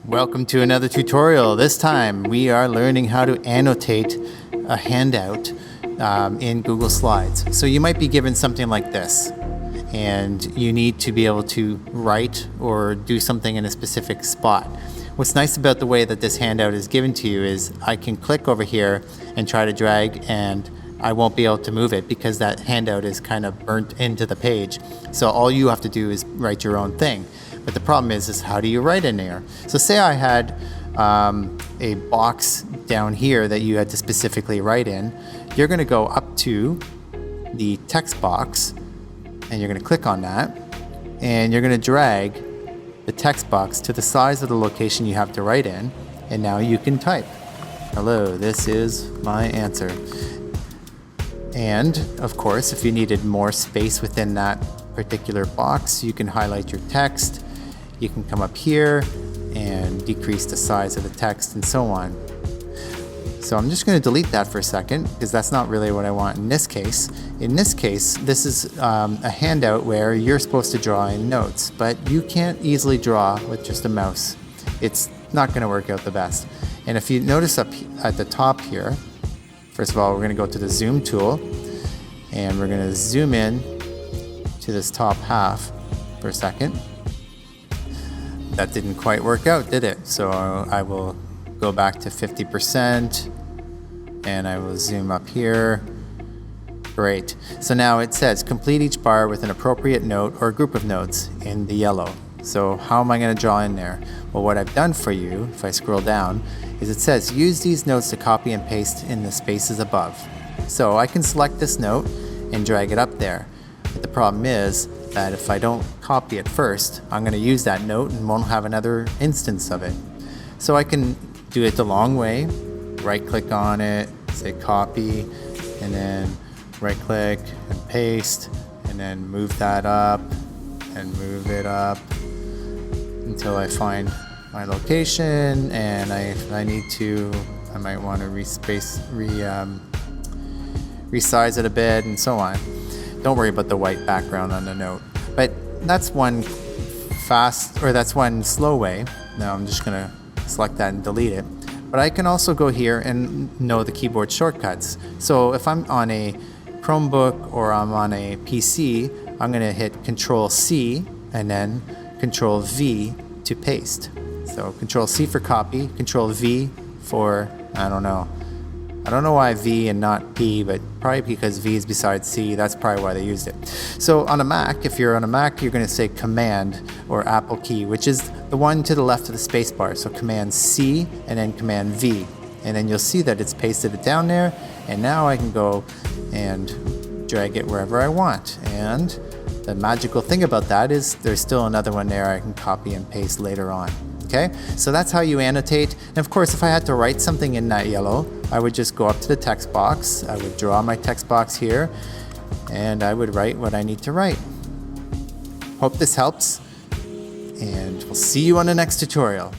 Welcome to another tutorial. This time we are learning how to annotate a handout in Google Slides. So you might be given something like this and you need to be able to write or do something in a specific spot. What's nice about the way that this handout is given to you is I can click over here and try to drag, and I won't be able to move it because that handout is kind of burnt into the page. So all you have to do is write your own thing. But the problem is how do you write in there? So say I had a box down here that you had to specifically write in. You're going to go up to the text box and you're going to click on that, and you're going to drag the text box to the size of the location you have to write in, and now you can type, "Hello, this is my answer." And of course, if you needed more space within that particular box, you can highlight your text. You can come up here and decrease the size of the text and so on. So I'm just going to delete that for a second because that's not really what I want in this case. In this case, this is a handout where you're supposed to draw in notes, but you can't easily draw with just a mouse. It's not going to work out the best. And if you notice up at the top here, first of all, we're going to go to the zoom tool and we're going to zoom in to this top half for a second. That didn't quite work out, did it? So I will go back to 50% and I will zoom up here. Great. So now it says complete each bar with an appropriate note or group of notes in the yellow. So how am I going to draw in there? Well, what I've done for you, if I scroll down, is it says use these notes to copy and paste in the spaces above. So I can select this note and drag it up there. But the problem is that if I don't copy it first, I'm going to use that note and won't have another instance of it. So I can do it the long way, right click on it, say copy, and then right click and paste, and then move that up and move it up until I find my location, and I need to, I might want to resize it a bit and so on. Don't worry about the white background on the note. But that's one slow way. Now I'm just going to select that and delete it. But I can also go here and know the keyboard shortcuts. So if I'm on a Chromebook or I'm on a PC, I'm going to hit Control C and then Control V to paste. So Control C for copy, Control V for, I don't know why V and not P, but probably because V is beside C. That's probably why they used it. So on a Mac, if you're on a Mac, you're going to say Command or Apple key, which is the one to the left of the space bar. So Command C and then Command V. And then you'll see that it's pasted it down there. And now I can go and drag it wherever I want. And the magical thing about that is there's still another one there I can copy and paste later on. Okay, so that's how you annotate. And of course, if I had to write something in that yellow, I would just go up to the text box. I would draw my text box here, and I would write what I need to write. Hope this helps, and we'll see you on the next tutorial.